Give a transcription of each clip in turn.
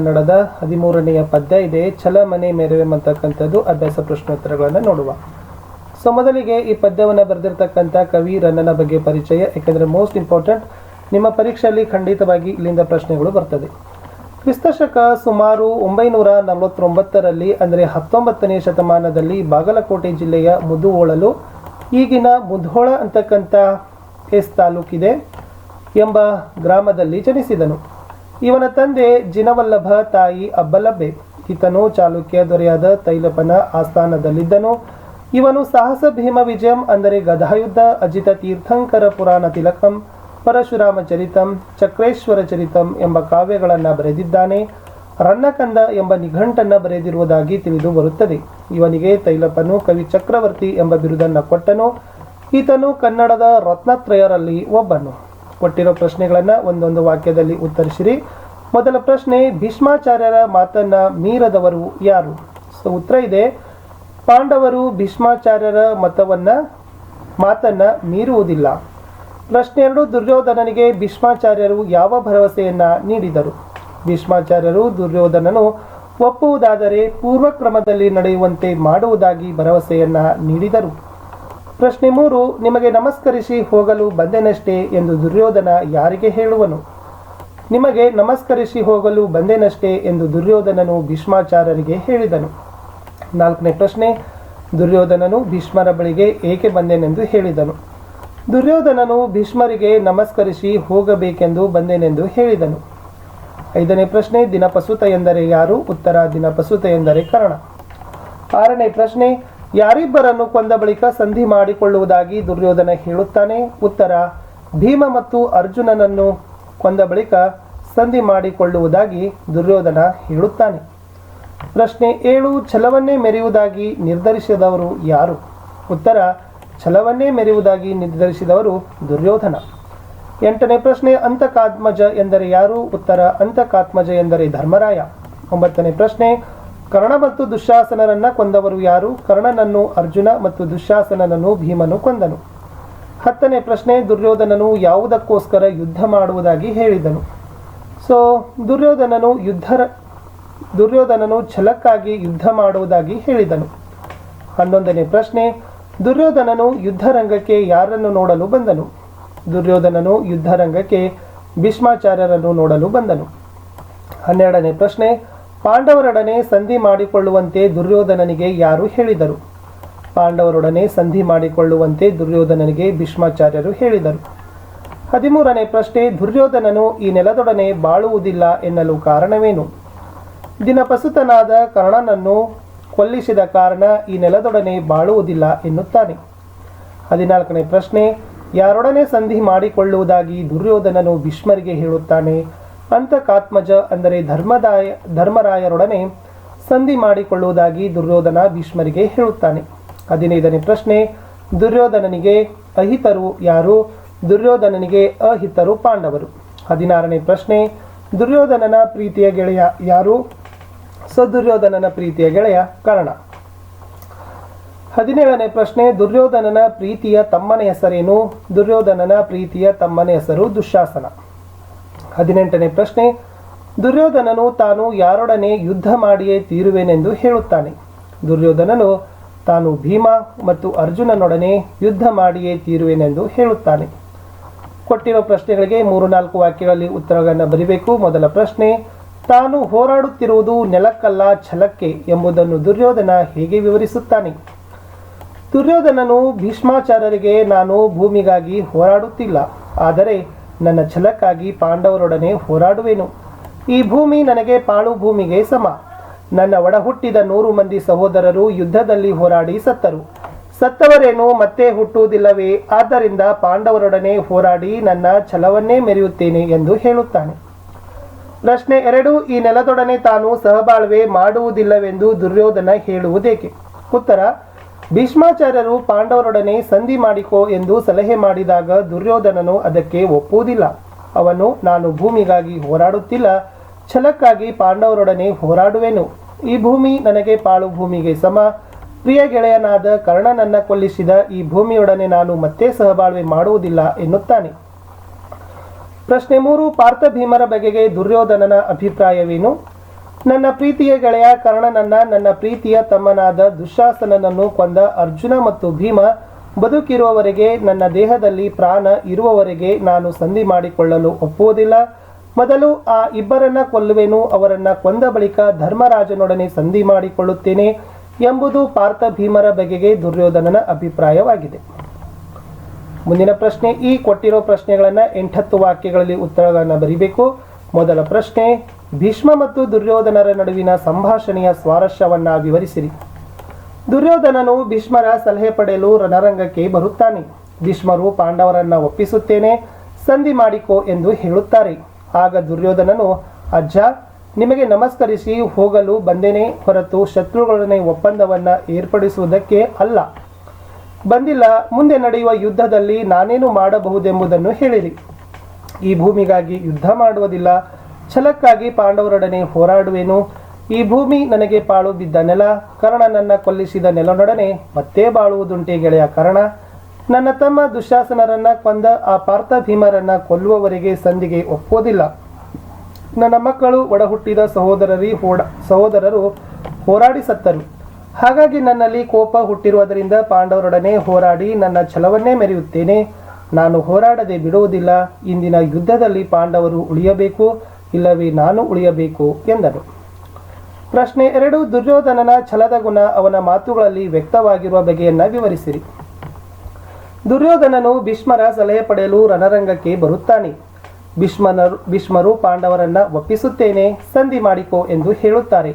ಕನ್ನಡದ 13ನೆಯ ಪದ್ಯ ಇದೆ, ಛಲ ಮನೆ ಮೆರವೆ ಅಂತಕ್ಕಂಥದ್ದು. ಅಭ್ಯಾಸ ಪ್ರಶ್ನೋತ್ತರಗಳನ್ನು ನೋಡುವ. ಸೊ ಮೊದಲಿಗೆ ಈ ಪದ್ಯವನ್ನು ಬರೆದಿರ್ತಕ್ಕಂಥ ಕವಿ ರನ್ನನ ಬಗ್ಗೆ ಪರಿಚಯ, ಯಾಕೆಂದರೆ ಮೋಸ್ಟ್ ಇಂಪಾರ್ಟೆಂಟ್. ನಿಮ್ಮ ಪರೀಕ್ಷೆಯಲ್ಲಿ ಖಂಡಿತವಾಗಿ ಇಲ್ಲಿಂದ ಪ್ರಶ್ನೆಗಳು ಬರ್ತದೆ. ಕ್ರಿಸ್ತಶಕ ಸುಮಾರು 949ರಲ್ಲಿ ಅಂದರೆ 19ನೇ ಶತಮಾನದಲ್ಲಿ ಬಾಗಲಕೋಟೆ ಜಿಲ್ಲೆಯ ಮುಧೋಳಲು, ಈಗಿನ ಮುಧೋಳ ಅಂತಕ್ಕಂಥ ಎಸ್ ತಾಲೂಕಿದೆ ಎಂಬ ಗ್ರಾಮದಲ್ಲಿ ಜನಿಸಿದನು. ಇವನ ತಂದೆ ಜಿನವಲ್ಲಭ, ತಾಯಿ ಅಬ್ಬಲಬ್ಬೆ. ಈತನು ಚಾಲುಕ್ಯ ದೊರೆಯಾದ ತೈಲಪನ ಆಸ್ಥಾನದಲ್ಲಿದ್ದನು. ಇವನು ಸಾಹಸ ಭೀಮ ವಿಜಯಂ ಅಂದರೆ ಗದಾಯುದ್ಧ, ಅಜಿತ ತೀರ್ಥಂಕರ ಪುರಾಣ ತಿಲಕಂ, ಪರಶುರಾಮ ಚರಿತಂ, ಚಕ್ರೇಶ್ವರ ಚರಿತಂ ಎಂಬ ಕಾವ್ಯಗಳನ್ನು ಬರೆದಿದ್ದಾನೆ. ರನ್ನಕಂದ ಎಂಬ ನಿಘಂಟನ್ನು ಬರೆದಿರುವುದಾಗಿ ತಿಳಿದು ಬರುತ್ತದೆ. ಇವನಿಗೆ ತೈಲಪನು ಕವಿ ಚಕ್ರವರ್ತಿ ಎಂಬ ಬಿರುದನ್ನು ಕೊಟ್ಟನು. ಈತನು ಕನ್ನಡದ ರತ್ನತ್ರಯರಲ್ಲಿ ಒಬ್ಬನು. ಕೊಟ್ಟಿರೋ ಪ್ರಶ್ನೆಗಳನ್ನು ಒಂದೊಂದು ವಾಕ್ಯದಲ್ಲಿ ಉತ್ತರಿಸಿರಿ. ಮೊದಲ ಪ್ರಶ್ನೆ, ಭೀಷ್ಮಾಚಾರ್ಯರ ಮಾತನ್ನ ಮೀರದವರು ಯಾರು? ಸೊ ಉತ್ತರ ಇದೆ, ಪಾಂಡವರು ಭೀಷ್ಮಾಚಾರ್ಯರ ಮಾತನ್ನ ಮೀರುವುದಿಲ್ಲ. ಪ್ರಶ್ನೆ 2, ದುರ್ಯೋಧನನಿಗೆ ಭೀಷ್ಮಾಚಾರ್ಯರು ಯಾವ ಭರವಸೆಯನ್ನ ನೀಡಿದರು? ಭೀಷ್ಮಾಚಾರ್ಯರು ದುರ್ಯೋಧನನು ಒಪ್ಪುವುದಾದರೆ ಪೂರ್ವಕ್ರಮದಲ್ಲಿ ನಡೆಯುವಂತೆ ಮಾಡುವುದಾಗಿ ಭರವಸೆಯನ್ನ ನೀಡಿದರು. ಪ್ರಶ್ನೆ 3, ನಿಮಗೆ ನಮಸ್ಕರಿಸಿ ಹೋಗಲು ಬಂದೆನಷ್ಟೇ ಎಂದು ದುರ್ಯೋಧನ ಯಾರಿಗೆ ಹೇಳುವನು? ನಿಮಗೆ ನಮಸ್ಕರಿಸಿ ಹೋಗಲು ಬಂದೆನಷ್ಟೇ ಎಂದು ದುರ್ಯೋಧನನು ಭೀಷ್ಮಾಚಾರ್ಯರಿಗೆ ಹೇಳಿದನು. 4ನೇ ಪ್ರಶ್ನೆ, ದುರ್ಯೋಧನನು ಭೀಷ್ಮರ ಬಳಿಗೆ ಏಕೆ ಬಂದೆನೆಂದು ಹೇಳಿದನು? ದುರ್ಯೋಧನನು ಭೀಷ್ಮರಿಗೆ ನಮಸ್ಕರಿಸಿ ಹೋಗಬೇಕೆಂದು ಬಂದೆನೆಂದು ಹೇಳಿದನು. 5ನೇ ಪ್ರಶ್ನೆ, ದಿನಪಸುತ ಎಂದರೆ ಯಾರು? ಉತ್ತರ, ದಿನಪಸುತ ಎಂದರೆ ಕರ್ಣ. 6ನೇ ಪ್ರಶ್ನೆ, ಯಾರಿಬ್ಬರನ್ನು ಕೊಂದ ಬಳಿಕ ಸಂಧಿ ಮಾಡಿಕೊಳ್ಳುವುದಾಗಿ ದುರ್ಯೋಧನ ಹೇಳುತ್ತಾನೆ? ಉತ್ತರ, ಭೀಮ ಮತ್ತು ಅರ್ಜುನನನ್ನು ಕೊಂದ ಬಳಿಕ ಸಂಧಿ ಮಾಡಿಕೊಳ್ಳುವುದಾಗಿ ದುರ್ಯೋಧನ ಹೇಳುತ್ತಾನೆ. ಪ್ರಶ್ನೆ 7, ಛಲವನ್ನೇ ಮೆರೆಯುವುದಾಗಿ ನಿರ್ಧರಿಸಿದವರು ಯಾರು? ಉತ್ತರ, ಛಲವನ್ನೇ ಮೆರೆಯುವುದಾಗಿ ನಿರ್ಧರಿಸಿದವರು ದುರ್ಯೋಧನ. 8ನೇ ಪ್ರಶ್ನೆ, ಅಂತಕಾತ್ಮಜ ಎಂದರೆ ಯಾರು? ಉತ್ತರ, ಅಂತಕಾತ್ಮಜ ಎಂದರೆ ಧರ್ಮರಾಯ. 9ನೇ ಪ್ರಶ್ನೆ, ಕರ್ಣ ಮತ್ತು ದುಶ್ಯಾಸನರನ್ನ ಕೊಂದವರು ಯಾರು? ಕರ್ಣನನ್ನು ಅರ್ಜುನ ಮತ್ತು ದುಶ್ಯಾಸನನನ್ನು ಭೀಮನು ಕೊಂದನು. 10ನೇ ಪ್ರಶ್ನೆ, ದುರ್ಯೋಧನನು ಯಾವುದಕ್ಕೋಸ್ಕರ ಯುದ್ಧ ಮಾಡುವುದಾಗಿ ಹೇಳಿದನು? ಸೊ ದುರ್ಯೋಧನನು ಛಲಕ್ಕಾಗಿ ಯುದ್ಧ ಮಾಡುವುದಾಗಿ ಹೇಳಿದನು. 11ನೇ ಪ್ರಶ್ನೆ, ದುರ್ಯೋಧನನು ಯುದ್ಧರಂಗಕ್ಕೆ ಯಾರನ್ನು ನೋಡಲು ಬಂದನು? ದುರ್ಯೋಧನನು ಯುದ್ಧರಂಗಕ್ಕೆ ಭೀಷ್ಮಾಚಾರ್ಯರನ್ನು ನೋಡಲು ಬಂದನು. 12ನೇ ಪ್ರಶ್ನೆ, ಪಾಂಡವರೊಡನೆ ಸಂಧಿ ಮಾಡಿಕೊಳ್ಳುವಂತೆ ದುರ್ಯೋಧನನಿಗೆ ಯಾರು ಹೇಳಿದರು? ಪಾಂಡವರೊಡನೆ ಸಂಧಿ ಮಾಡಿಕೊಳ್ಳುವಂತೆ ದುರ್ಯೋಧನನಿಗೆ ಭೀಷ್ಮಾಚಾರ್ಯರು ಹೇಳಿದರು. 13ನೇ ಪ್ರಶ್ನೆ, ದುರ್ಯೋಧನನು ಈ ನೆಲದೊಡನೆ ಬಾಳುವುದಿಲ್ಲ ಎನ್ನಲು ಕಾರಣವೇನು? ದಿನಪಸುತನಾದ ಕರ್ಣನನ್ನು ಕೊಲ್ಲಿಸಿದ ಕಾರಣ ಈ ನೆಲದೊಡನೆ ಬಾಳುವುದಿಲ್ಲ ಎನ್ನುತ್ತಾನೆ. 14ನೇ ಪ್ರಶ್ನೆ, ಯಾರೊಡನೆ ಸಂಧಿ ಮಾಡಿಕೊಳ್ಳುವುದಾಗಿ ದುರ್ಯೋಧನನು ಭೀಷ್ಮರಿಗೆ ಹೇಳುತ್ತಾನೆ? ಅಂತಕಾತ್ಮಜ ಅಂದರೆ ಧರ್ಮರಾಯರೊಡನೆ ಸಂಧಿ ಮಾಡಿಕೊಳ್ಳುವುದಾಗಿ ದುರ್ಯೋಧನ ಭೀಷ್ಮರಿಗೆ ಹೇಳುತ್ತಾನೆ. 15ನೇ ಪ್ರಶ್ನೆ, ದುರ್ಯೋಧನನಿಗೆ ಅಹಿತರು ಯಾರು? ದುರ್ಯೋಧನನಿಗೆ ಅಹಿತರು ಪಾಂಡವರು. 16ನೇ ಪ್ರಶ್ನೆ, ದುರ್ಯೋಧನನ ಪ್ರೀತಿಯ ಗೆಳೆಯ ಯಾರು? ದುರ್ಯೋಧನನ ಪ್ರೀತಿಯ ಗೆಳೆಯ ಕರ್ಣ. 17ನೇ ಪ್ರಶ್ನೆ, ದುರ್ಯೋಧನನ ಪ್ರೀತಿಯ ತಮ್ಮನ ಹೆಸರೇನು? ದುರ್ಯೋಧನನ ಪ್ರೀತಿಯ ತಮ್ಮನ ಹೆಸರು ದುಶ್ಯಾಸನ. 18ನೇ ಪ್ರಶ್ನೆ, ದುರ್ಯೋಧನನು ತಾನು ಯಾರೊಡನೆ ಯುದ್ಧ ಮಾಡಿಯೇ ತೀರುವೆನೆಂದು ಹೇಳುತ್ತಾನೆ? ದುರ್ಯೋಧನನು ತಾನು ಭೀಮ ಮತ್ತು ಅರ್ಜುನನೊಡನೆ ಯುದ್ಧ ಮಾಡಿಯೇ ತೀರುವೆನೆಂದು ಹೇಳುತ್ತಾನೆ. ಕೊಟ್ಟಿರೋ ಪ್ರಶ್ನೆಗಳಿಗೆ 3-4 ವಾಕ್ಯಗಳಲ್ಲಿ ಉತ್ತರಗಳನ್ನು ಬರೀಬೇಕು. ಮೊದಲ ಪ್ರಶ್ನೆ, ತಾನು ಹೋರಾಡುತ್ತಿರುವುದು ನೆಲಕ್ಕಲ್ಲ ಛಲಕ್ಕೆ ಎಂಬುದನ್ನು ದುರ್ಯೋಧನ ಹೇಗೆ ವಿವರಿಸುತ್ತಾನೆ? ದುರ್ಯೋಧನನು ಭೀಷ್ಮಾಚಾರ್ಯರಿಗೆ ನಾನು ಭೂಮಿಗಾಗಿ ಹೋರಾಡುತ್ತಿಲ್ಲ, ಆದರೆ ನನ್ನ ಛಲಕ್ಕಾಗಿ ಪಾಂಡವರೊಡನೆ ಹೋರಾಡುವೆನು. ಈ ಭೂಮಿ ನನಗೆ ಪಾಳು ಭೂಮಿಗೆ ಸಮ. ನನ್ನ ಒಡ ಹುಟ್ಟಿದ 100 ಮಂದಿ ಸಹೋದರರು ಯುದ್ಧದಲ್ಲಿ ಹೋರಾಡಿ ಸತ್ತರು. ಸತ್ತವರೇನು ಮತ್ತೆ ಹುಟ್ಟುವುದಿಲ್ಲವೇ? ಆದ್ದರಿಂದ ಪಾಂಡವರೊಡನೆ ಹೋರಾಡಿ ನನ್ನ ಛಲವನ್ನೇ ಮೆರೆಯುತ್ತೇನೆ ಎಂದು ಹೇಳುತ್ತಾನೆ. ಪ್ರಶ್ನೆ 2, ಈ ನೆಲದೊಡನೆ ತಾನು ಸಹಬಾಳ್ವೆ ಮಾಡುವುದಿಲ್ಲವೆಂದು ದುರ್ಯೋಧನ ಹೇಳುವುದೇಕೆ? ಉತ್ತರ, ಭೀಷ್ಮಾಚಾರ್ಯರು ಪಾಂಡವರೊಡನೆ ಸಂಧಿ ಮಾಡಿಕೋ ಎಂದು ಸಲಹೆ ಮಾಡಿದಾಗ ದುರ್ಯೋಧನನು ಅದಕ್ಕೆ ಒಪ್ಪುವುದಿಲ್ಲ. ಅವನು ನಾನು ಭೂಮಿಗಾಗಿ ಹೋರಾಡುತ್ತಿಲ್ಲ, ಛಲಕ್ಕಾಗಿ ಪಾಂಡವರೊಡನೆ ಹೋರಾಡುವೆನು. ಈ ಭೂಮಿ ನನಗೆ ಪಾಳು ಭೂಮಿಗೆ ಸಮ. ಪ್ರಿಯ ಗೆಳೆಯನಾದ ಕರ್ಣನನ್ನ ಕೊಲ್ಲಿಸಿದ ಈ ಭೂಮಿಯೊಡನೆ ನಾನು ಮತ್ತೆ ಸಹಬಾಳ್ವೆ ಮಾಡುವುದಿಲ್ಲ ಎನ್ನುತ್ತಾನೆ. ಪ್ರಶ್ನೆ 3, ಪಾರ್ಥ ಭೀಮರ ಬಗೆಗೆ ದುರ್ಯೋಧನನ ಅಭಿಪ್ರಾಯವೇನು? ನನ್ನ ಪ್ರೀತಿಯ ಗೆಳೆಯ ಕರ್ಣನನ್ನ ನನ್ನ ಪ್ರೀತಿಯ ತಮ್ಮನಾದ ದುಶ್ಯಾಸನನನ್ನು ಕೊಂದ ಅರ್ಜುನ ಮತ್ತು ಭೀಮ ಬದುಕಿರುವವರೆಗೆ ನನ್ನ ದೇಹದಲ್ಲಿ ಪ್ರಾಣ ಇರುವವರೆಗೆ ನಾನು ಸಂಧಿ ಮಾಡಿಕೊಳ್ಳಲು ಒಪ್ಪುವುದಿಲ್ಲ. ಮೊದಲು ಆ ಇಬ್ಬರನ್ನ ಕೊಲ್ಲುವೆನು, ಅವರನ್ನ ಕೊಂದ ಬಳಿಕ ಧರ್ಮರಾಜನೊಡನೆ ಸಂಧಿ ಮಾಡಿಕೊಳ್ಳುತ್ತೇನೆ ಎಂಬುದು ಪಾರ್ಥ ಭೀಮರ ಬಗೆಗೆ ದುರ್ಯೋಧನನ ಅಭಿಪ್ರಾಯವಾಗಿದೆ. ಮುಂದಿನ ಪ್ರಶ್ನೆ, ಈ ಕೊಟ್ಟಿರೋ ಪ್ರಶ್ನೆಗಳನ್ನು 8-10 ವಾಕ್ಯಗಳಲ್ಲಿ ಉತ್ತರಗಳನ್ನು ಬರೀಬೇಕು. ಮೊದಲ ಪ್ರಶ್ನೆ, ಭೀಷ್ಮ ಮತ್ತು ದುರ್ಯೋಧನರ ನಡುವಿನ ಸಂಭಾಷಣೆಯ ಸ್ವಾರಸ್ಯವನ್ನ ವಿವರಿಸಿರಿ. ದುರ್ಯೋಧನನು ಭೀಷ್ಮರ ಸಲಹೆ ಪಡೆಯಲು ರಣರಂಗಕ್ಕೆ ಬರುತ್ತಾನೆ. ಭೀಷ್ಮರು ಪಾಂಡವರನ್ನ ಒಪ್ಪಿಸುತ್ತೇನೆ, ಸಂಧಿ ಮಾಡಿಕೋ ಎಂದು ಹೇಳುತ್ತಾರೆ. ಆಗ ದುರ್ಯೋಧನನು, ಅಜ್ಜ, ನಿಮಗೆ ನಮಸ್ಕರಿಸಿ ಹೋಗಲು ಬಂದೇನೆ ಹೊರತು ಶತ್ರುಗಳೊಡನೆ ಒಪ್ಪಂದವನ್ನ ಏರ್ಪಡಿಸುವುದಕ್ಕೆ ಅಲ್ಲ. ಬಂದಿಲ್ಲ. ಮುಂದೆ ನಡೆಯುವ ಯುದ್ಧದಲ್ಲಿ ನಾನೇನು ಮಾಡಬಹುದೆಂಬುದನ್ನು ಹೇಳಿರಿ. ಈ ಭೂಮಿಗಾಗಿ ಯುದ್ಧ ಮಾಡುವುದಿಲ್ಲ, ಛಲಕ್ಕಾಗಿ ಪಾಂಡವರೊಡನೆ ಹೋರಾಡುವೆನು. ಈ ಭೂಮಿ ನನಗೆ ಪಾಳು ಬಿದ್ದ ನೆಲ, ಕರ್ಣನನ್ನ ಕೊಲ್ಲಿಸಿದ ನೆಲನೊಡನೆ ಮತ್ತೆ ಬಾಳುವುದುಂಟೆ ಗೆಳೆಯ ಕರ್ಣ. ನನ್ನ ತಮ್ಮ ದುಶ್ಯಾಸನರನ್ನ ಕೊಂದ ಆ ಪಾರ್ಥ ಭೀಮರನ್ನ ಕೊಲ್ಲುವವರೆಗೆ ಸಂಧಿಗೆ ಒಪ್ಪೋದಿಲ್ಲ. ನನ್ನ ಮಕ್ಕಳು ಒಡಹುಟ್ಟಿದ ಸಹೋದರರು ಹೋರಾಡಿ ಸತ್ತರು. ಹಾಗಾಗಿ ನನ್ನಲ್ಲಿ ಕೋಪ ಹುಟ್ಟಿರುವುದರಿಂದ ಪಾಂಡವರೊಡನೆ ಹೋರಾಡಿ ನನ್ನ ಛಲವನ್ನೇ ಮೆರೆಯುತ್ತೇನೆ. ನಾನು ಹೋರಾಡದೆ ಬಿಡುವುದಿಲ್ಲ. ಇಂದಿನ ಯುದ್ಧದಲ್ಲಿ ಪಾಂಡವರು ಉಳಿಯಬೇಕು, ಇಲ್ಲವೇ ನಾನು ಉಳಿಯಬೇಕು ಎಂದನು. ಪ್ರಶ್ನೆ 2, ದುರ್ಯೋಧನನ ಛಲದ ಗುಣ ಅವನ ಮಾತುಗಳಲ್ಲಿ ವ್ಯಕ್ತವಾಗಿರುವ ಬಗೆಯನ್ನ ವಿವರಿಸಿರಿ. ದುರ್ಯೋಧನನು ಭೀಷ್ಮರ ಸಲಹೆ ಪಡೆಯಲು ರಣರಂಗಕ್ಕೆ ಬರುತ್ತಾನೆ. ಭೀಷ್ಮರು ಪಾಂಡವರನ್ನ ಒಪ್ಪಿಸುತ್ತೇನೆ, ಸಂಧಿ ಮಾಡಿಕೋ ಎಂದು ಹೇಳುತ್ತಾರೆ.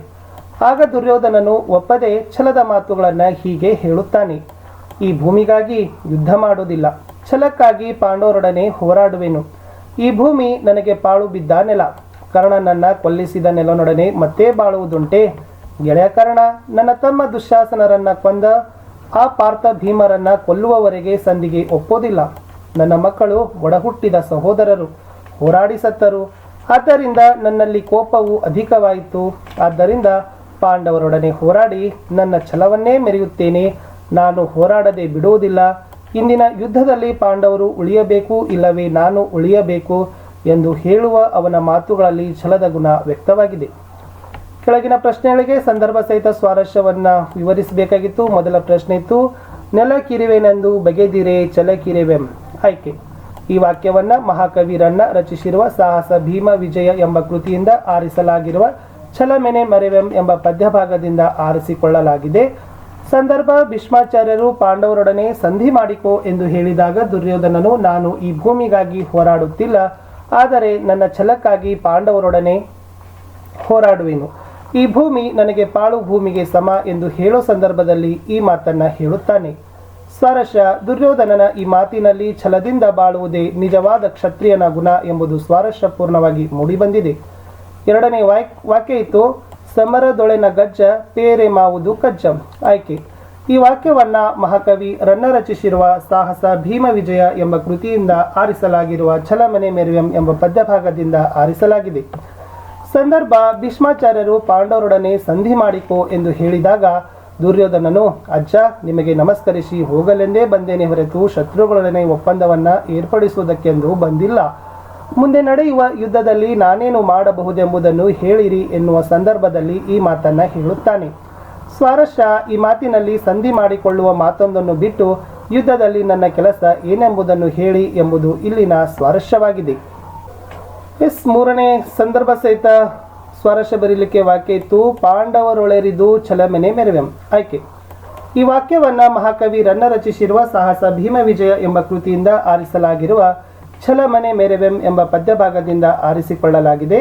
ಆಗ ದುರ್ಯೋಧನನು ಒಪ್ಪದೆ ಛಲದ ಮಾತುಗಳನ್ನ ಹೀಗೆ ಹೇಳುತ್ತಾನೆ. ಈ ಭೂಮಿಗಾಗಿ ಯುದ್ಧ ಮಾಡುವುದಿಲ್ಲ, ಛಲಕ್ಕಾಗಿ ಪಾಂಡವರೊಡನೆ ಹೋರಾಡುವೆನು. ಈ ಭೂಮಿ ನನಗೆ ಪಾಳು ಬಿದ್ದ ನೆಲ, ಕರ್ಣನನ್ನ ಕೊಲ್ಲಿಸಿದ ನೆಲನೊಡನೆ ಮತ್ತೆ ಬಾಳುವುದುಂಟೆ ಗೆಳೆಯ ಕರ್ಣ. ನನ್ನ ತಮ್ಮ ದುಶ್ಯಾಸನರನ್ನ ಕೊಂದ ಆ ಪಾರ್ಥ ಭೀಮರನ್ನ ಕೊಲ್ಲುವವರೆಗೆ ಸಂಧಿಗೆ ಒಪ್ಪೋದಿಲ್ಲ. ನನ್ನ ಮಕ್ಕಳು ಒಡಹುಟ್ಟಿದ ಸಹೋದರರು ಹೋರಾಡಿ ಸತ್ತರು. ಆದ್ದರಿಂದ ನನ್ನಲ್ಲಿ ಕೋಪವು ಅಧಿಕವಾಯಿತು. ಆದ್ದರಿಂದ ಪಾಂಡವರೊಡನೆ ಹೋರಾಡಿ ನನ್ನ ಛಲವನ್ನೇ ಮೆರೆಯುತ್ತೇನೆ. ನಾನು ಹೋರಾಡದೆ ಬಿಡುವುದಿಲ್ಲ. ಇಂದಿನ ಯುದ್ಧದಲ್ಲಿ ಪಾಂಡವರು ಉಳಿಯಬೇಕು, ಇಲ್ಲವೇ ನಾನು ಉಳಿಯಬೇಕು ಎಂದು ಹೇಳುವ ಅವನ ಮಾತುಗಳಲ್ಲಿ ಛಲದ ಗುಣ ವ್ಯಕ್ತವಾಗಿದೆ. ಕೆಳಗಿನ ಪ್ರಶ್ನೆಗಳಿಗೆ ಸಂದರ್ಭ ಸಹಿತ ಸ್ವಾರಸ್ಯವನ್ನ ವಿವರಿಸಬೇಕಾಗಿತ್ತು. ಮೊದಲ ಪ್ರಶ್ನೆ ಇತ್ತು, ನೆಲ ಕಿರಿವೆನೆಂದು ಬಗೆದಿರೆ ಛಲಕಿರಿವೆಂ. ಆಯ್ಕೆ. ಈ ವಾಕ್ಯವನ್ನ ಮಹಾಕವಿ ರನ್ನ ರಚಿಸಿರುವ ಸಾಹಸ ಭೀಮ ವಿಜಯ ಎಂಬ ಕೃತಿಯಿಂದ ಆರಿಸಲಾಗಿರುವ ಛಲಮೆನೆ ಮರೆವೆಂ ಎಂಬ ಪದ್ಯಭಾಗದಿಂದ ಆರಿಸಿಕೊಳ್ಳಲಾಗಿದೆ. ಸಂದರ್ಭ, ಭೀಷ್ಮಾಚಾರ್ಯರು ಪಾಂಡವರೊಡನೆ ಸಂಧಿ ಮಾಡಿಕೋ ಎಂದು ಹೇಳಿದಾಗ ದುರ್ಯೋಧನನು, ನಾನು ಈ ಭೂಮಿಗಾಗಿ ಹೋರಾಡುತ್ತಿಲ್ಲ, ಆದರೆ ನನ್ನ ಛಲಕ್ಕಾಗಿ ಪಾಂಡವರೊಡನೆ ಹೋರಾಡುವೆನು. ಈ ಭೂಮಿ ನನಗೆ ಪಾಳು ಭೂಮಿಗೆ ಸಮ ಎಂದು ಹೇಳೋ ಸಂದರ್ಭದಲ್ಲಿ ಈ ಮಾತನ್ನ ಹೇಳುತ್ತಾನೆ. ಸ್ವಾರಸ್ಯ, ದುರ್ಯೋಧನನ ಈ ಮಾತಿನಲ್ಲಿ ಛಲದಿಂದ ಬಾಳುವುದೇ ನಿಜವಾದ ಕ್ಷತ್ರಿಯನ ಗುಣ ಎಂಬುದು ಸ್ವಾರಸ್ಯಪೂರ್ಣವಾಗಿ ಮೂಡಿಬಂದಿದೆ. ಎರಡನೇ ವಾಕ್ಯ ಇತ್ತು, ಸಮರದೊಳೆನ ಗಜ್ಜ ಪೇರೆ ಮಾವುದು ಕಜ್ಜಂ. ಆಯ್ಕೆ. ಈ ವಾಕ್ಯವನ್ನ ಮಹಾಕವಿ ರನ್ನ ರಚಿಸಿರುವ ಸಾಹಸ ಭೀಮ ವಿಜಯ ಎಂಬ ಕೃತಿಯಿಂದ ಆರಿಸಲಾಗಿರುವ ಛಲಮನೆ ಮೆರೆವೆಂ ಎಂಬ ಪದ್ಯಭಾಗದಿಂದ ಆರಿಸಲಾಗಿದೆ. ಸಂದರ್ಭ, ಭೀಷ್ಮಾಚಾರ್ಯರು ಪಾಂಡವರೊಡನೆ ಸಂಧಿ ಮಾಡಿಕೋ ಎಂದು ಹೇಳಿದಾಗ ದುರ್ಯೋಧನನು, ಅಜ್ಜ, ನಿಮಗೆ ನಮಸ್ಕರಿಸಿ ಹೋಗಲೆಂದೇ ಬಂದೇನೆ ಹೊರತು ಶತ್ರುಗಳೊಡನೆ ಒಪ್ಪಂದವನ್ನ ಏರ್ಪಡಿಸುವುದಕ್ಕೆಂದು ಬಂದಿಲ್ಲ. ಮುಂದೆ ನಡೆಯುವ ಯುದ್ಧದಲ್ಲಿ ನಾನೇನು ಮಾಡಬಹುದೆಂಬುದನ್ನು ಹೇಳಿರಿ ಎನ್ನುವ ಸಂದರ್ಭದಲ್ಲಿ ಈ ಮಾತನ್ನ ಹೇಳುತ್ತಾನೆ. ಸ್ವಾರಸ್ಯ, ಈ ಮಾತಿನಲ್ಲಿ ಸಂಧಿ ಮಾಡಿಕೊಳ್ಳುವ ಮಾತೊಂದನ್ನು ಬಿಟ್ಟು ಯುದ್ಧದಲ್ಲಿ ನನ್ನ ಕೆಲಸ ಏನೆಂಬುದನ್ನು ಹೇಳಿ ಎಂಬುದು ಇಲ್ಲಿನ ಸ್ವಾರಸ್ಯವಾಗಿದೆ. ಮೂರನೇ ಸಂದರ್ಭ ಸಹಿತ ಸ್ವಾರಸ್ಯ ಬರೀಲಿಕ್ಕೆ ವಾಕ್ಯ ಇತ್ತು, ಪಾಂಡವರೊಳೆರಿದು ಛಲಮೆನೆ ಮೆರೆವೆಂ. ಆಯ್ಕೆ. ಈ ವಾಕ್ಯವನ್ನ ಮಹಾಕವಿ ರನ್ನ ರಚಿಸಿರುವ ಸಾಹಸ ಭೀಮ ವಿಜಯ ಎಂಬ ಕೃತಿಯಿಂದ ಆರಿಸಲಾಗಿರುವ ಛಲಮನೆ ಮೆರೆವೆಂ ಎಂಬ ಪದ್ಯಭಾಗದಿಂದ ಆರಿಸಿಕೊಳ್ಳಲಾಗಿದೆ.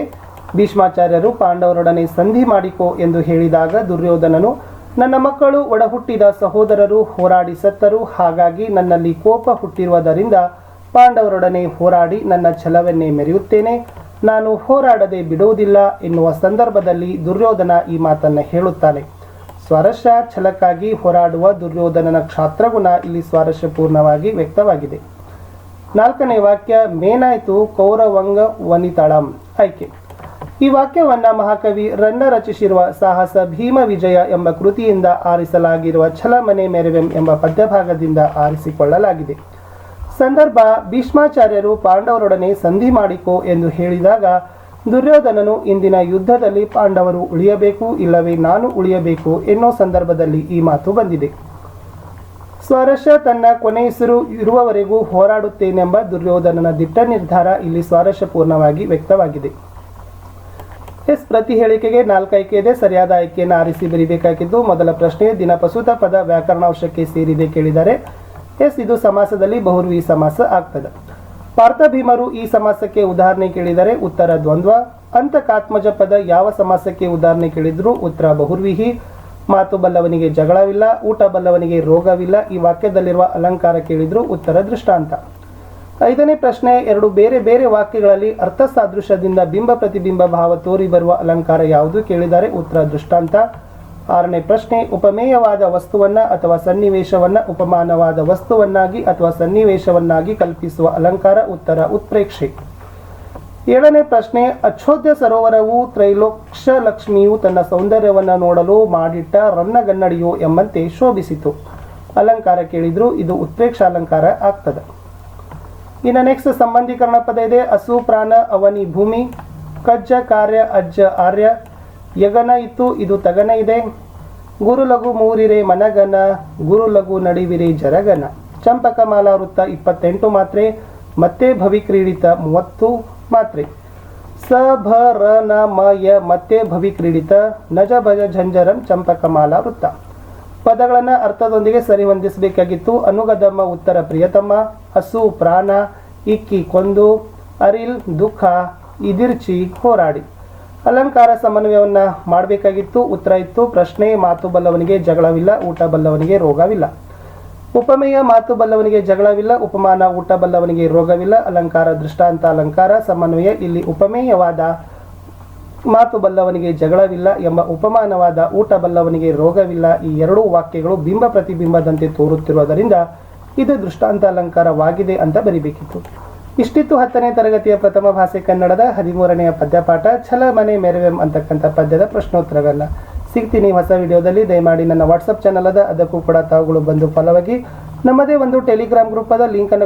ಭೀಷ್ಮಾಚಾರ್ಯರು ಪಾಂಡವರೊಡನೆ ಸಂಧಿ ಮಾಡಿಕೋ ಎಂದು ಹೇಳಿದಾಗ ದುರ್ಯೋಧನನು, ನನ್ನ ಮಕ್ಕಳು ಒಡಹುಟ್ಟಿದ ಸಹೋದರರು ಹೋರಾಡಿ ಸತ್ತರು. ಹಾಗಾಗಿ ನನ್ನಲ್ಲಿ ಕೋಪ ಹುಟ್ಟಿರುವುದರಿಂದ ಪಾಂಡವರೊಡನೆ ಹೋರಾಡಿ ನನ್ನ ಛಲವನ್ನೇ ಮೆರೆಯುತ್ತೇನೆ. ನಾನು ಹೋರಾಡದೆ ಬಿಡುವುದಿಲ್ಲ ಎನ್ನುವ ಸಂದರ್ಭದಲ್ಲಿ ದುರ್ಯೋಧನ ಈ ಮಾತನ್ನ ಹೇಳುತ್ತಾನೆ. ಸ್ವಾರಸ್ಯ, ಛಲಕ್ಕಾಗಿ ಹೋರಾಡುವ ದುರ್ಯೋಧನನ ಕ್ಷಾತ್ರಗುಣ ಇಲ್ಲಿ ಸ್ವಾರಸ್ಯಪೂರ್ಣವಾಗಿ ವ್ಯಕ್ತವಾಗಿದೆ. ನಾಲ್ಕನೇ ವಾಕ್ಯ, ಮೇನಾಯ್ತು ಕೌರವಂಗ ವನಿತಾಳಂ. ಆಯ್ಕೆ. ಈ ವಾಕ್ಯವನ್ನ ಮಹಾಕವಿ ರನ್ನ ರಚಿಸಿರುವ ಸಾಹಸ ಭೀಮ ವಿಜಯ ಎಂಬ ಕೃತಿಯಿಂದ ಆರಿಸಲಾಗಿರುವ ಛಲಮನೆ ಮೆರೆವೆಂ ಎಂಬ ಪದ್ಯಭಾಗದಿಂದ ಆರಿಸಿಕೊಳ್ಳಲಾಗಿದೆ. ಸಂದರ್ಭ, ಭೀಷ್ಮಾಚಾರ್ಯರು ಪಾಂಡವರೊಡನೆ ಸಂಧಿ ಮಾಡಿಕೋ ಎಂದು ಹೇಳಿದಾಗ ದುರ್ಯೋಧನನು ಇಂದಿನ ಯುದ್ಧದಲ್ಲಿ ಪಾಂಡವರು ಉಳಿಯಬೇಕು ಇಲ್ಲವೇ ನಾನು ಉಳಿಯಬೇಕು ಎನ್ನೋ ಸಂದರ್ಭದಲ್ಲಿ ಈ ಮಾತು ಬಂದಿದೆ. ಸ್ವಾರಸ್ಯ ತನ್ನ ಕೊನೆಯುಸಿರು ಇರುವವರೆಗೂ ಹೋರಾಡುತ್ತೇನೆಂಬ ದುರ್ಯೋಧನನ ದಿಟ್ಟ ನಿರ್ಧಾರ ಇಲ್ಲಿ ಸ್ವಾರಸ್ಯಪೂರ್ಣವಾಗಿ ವ್ಯಕ್ತವಾಗಿದೆ. ಪ್ರತಿ ಹೇಳಿಕೆಗೆ 4 ಆಯ್ಕೆ ಇದೆ. ಸರಿಯಾದ ಆಯ್ಕೆಯನ್ನು ಆರಿಸಿ ಬರೀಬೇಕಾಗಿದ್ದು, ಮೊದಲ ಪ್ರಶ್ನೆ ದಿನಪಸುತ ಪದ ವ್ಯಾಕರಣಾಂಶಕ್ಕೆ ಸೇರಿದೆ ಕೇಳಿದರೆ ಇದು ಸಮಾಸದಲ್ಲಿ ಬಹುರ್ವಿ ಸಮಾಸ ಆಗ್ತದೆ. ಪಾರ್ಥ ಭೀಮರು ಈ ಸಮಾಸಕ್ಕೆ ಉದಾಹರಣೆ ಕೇಳಿದರೆ ಉತ್ತರ ದ್ವಂದ್ವ. ಅಂತಕಾತ್ಮಜ ಪದ ಯಾವ ಸಮಾಸಕ್ಕೆ ಉದಾಹರಣೆ ಕೇಳಿದ್ರು ಉತ್ತರ ಬಹುರ್ವಿಹಿ. ಮಾತು ಬಲ್ಲವನಿಗೆ ಜಗಳವಿಲ್ಲ, ಊಟ ಬಲ್ಲವನಿಗೆ ರೋಗವಿಲ್ಲ ಈ ವಾಕ್ಯದಲ್ಲಿರುವ ಅಲಂಕಾರ ಕೇಳಿದ್ರು ಉತ್ತರ ದೃಷ್ಟಾಂತ. 5ನೇ ಪ್ರಶ್ನೆ, 2 ಬೇರೆ ಬೇರೆ ವಾಕ್ಯಗಳಲ್ಲಿ ಅರ್ಥ ಸಾದೃಶ್ಯದಿಂದ ಬಿಂಬ ಪ್ರತಿಬಿಂಬ ಭಾವ ತೋರಿ ಬರುವ ಅಲಂಕಾರ ಯಾವುದು ಕೇಳಿದರೆ ಉತ್ತರ ದೃಷ್ಟಾಂತ. 6ನೇ ಪ್ರಶ್ನೆ, ಉಪಮೇಯವಾದ ವಸ್ತುವನ್ನ ಅಥವಾ ಸನ್ನಿವೇಶವನ್ನ ಉಪಮಾನವಾದ ವಸ್ತುವನ್ನಾಗಿ ಅಥವಾ ಸನ್ನಿವೇಶವನ್ನಾಗಿ ಕಲ್ಪಿಸುವ ಅಲಂಕಾರ ಉತ್ತರ ಉತ್ಪ್ರೇಕ್ಷೆ. 7ನೇ ಪ್ರಶ್ನೆ, ಅಚ್ಛೋದ್ಯ ಸರೋವರವು ತ್ರೈಲೋಕ್ಯ ಲಕ್ಷ್ಮಿಯು ತನ್ನ ಸೌಂದರ್ಯವನ್ನು ನೋಡಲು ಮಾಡಿಟ್ಟ ರನ್ನಗನ್ನಡಿಯೋ ಎಂಬಂತೆ ಶೋಭಿಸಿತು. ಅಲಂಕಾರ ಕೇಳಿದ್ರು ಇದು ಉತ್ಪ್ರೇಕ್ಷ ಅಲಂಕಾರ ಆಗ್ತದೆ. ಇನ್ನು ನೆಕ್ಸ್ಟ್ ಸಂಬಂಧೀಕರಣ ಪದ ಇದೆ. ಅಸು ಪ್ರಾಣ ಅವನಿ ಭೂಮಿ, ಕಜ್ಜ ಕಾರ್ಯ ಅಜ್ಜ ಆರ್ಯ, ಯಗನ ಇತ್ತು ಇದು ತಗನ ಇದೆ, ಗುರು ಲಘು ಮೂರಿರೆ ಮನಗನ, ಗುರು ಲಘು ನಡಿವಿರೆ ಜರಗನ. ಚಂಪಕ ಮಾಲಾ ವೃತ್ತ 28 ಮಾತ್ರೆ, ಮತ್ತೆ ಭವಿ ಕ್ರೀಡಿತ 30 ಮಾತ್ರೆ. ಸ ಭ ರ ನ ಮ ಯ ಮತ್ತೆ ಭವಿ ಕ್ರೀಡಿತ, ನಜ ಭಜ ಝಂಜರಂ ಚಂಪಕ ಮಾಲಾ ವೃತ್ತ. ಪದಗಳನ್ನು ಅರ್ಥದೊಂದಿಗೆ ಸರಿ ಹೊಂದಿಸಬೇಕಾಗಿತ್ತು. ಅನುಗದಮ್ಮ ಉತ್ತರ ಪ್ರಿಯತಮ್ಮ, ಹಸು ಪ್ರಾಣ, ಇಕ್ಕಿ ಕೊಂದು, ಅರಿಲ್ ದುಃಖ, ಇದಿರ್ಚಿ ಹೋರಾಡಿ. ಅಲಂಕಾರ ಸಮನ್ವಯವನ್ನ ಮಾಡಬೇಕಾಗಿತ್ತು. ಉತ್ತರ ಇತ್ತು ಪ್ರಶ್ನೆ, ಮಾತು ಬಲ್ಲವನಿಗೆ ಜಗಳವಿಲ್ಲ, ಊಟ ಬಲ್ಲವನಿಗೆ ರೋಗವಿಲ್ಲ. ಉಪಮೇಯ ಮಾತು ಬಲ್ಲವನಿಗೆ ಜಗಳವಿಲ್ಲ, ಉಪಮಾನ ಊಟ ಬಲ್ಲವನಿಗೆ ರೋಗವಿಲ್ಲ. ಅಲಂಕಾರ ದೃಷ್ಟಾಂತ ಅಲಂಕಾರ. ಸಮನ್ವಯ ಇಲ್ಲಿ ಉಪಮೇಯವಾದ ಮಾತು ಬಲ್ಲವನಿಗೆ ಜಗಳವಿಲ್ಲ ಎಂಬ ಉಪಮಾನವಾದ ಊಟ ಬಲ್ಲವನಿಗೆ ರೋಗವಿಲ್ಲ ಈ 2 ವಾಕ್ಯಗಳು ಬಿಂಬ ಪ್ರತಿಬಿಂಬದಂತೆ ತೋರುತ್ತಿರುವುದರಿಂದ ಇದು ದೃಷ್ಟಾಂತ ಅಲಂಕಾರವಾಗಿದೆ ಅಂತ ಬರಿಬೇಕಿತ್ತು. ಇಷ್ಟಿತ್ತು 10ನೇ ತರಗತಿಯ ಪ್ರಥಮ ಭಾಷೆ ಕನ್ನಡದ 13ನೆಯ ಪದ್ಯಪಾಠ ಛಲ ಮನೆ ಮೆರವೆಂ ಅಂತಕ್ಕಂಥ ಪದ್ಯದ ಪ್ರಶ್ನೋತ್ತರಗಳನ್ನ. ಸಿಗ್ತೀನಿ ಹೊಸ ವಿಡಿಯೋದಲ್ಲಿ. ದಯಮಾಡಿ ನನ್ನ ವಾಟ್ಸಪ್ ಚಾನಲ್ ಅದ, ಅದಕ್ಕೂ ಕೂಡ ತಾವುಗಳು ಬಂದು ಫಲವಾಗಿ ನಮ್ಮದೇ ಒಂದು ಟೆಲಿಗ್ರಾಮ್ ಗ್ರೂಪ್ ಅದ, ಲಿಂಕ್ ಅನ್ನು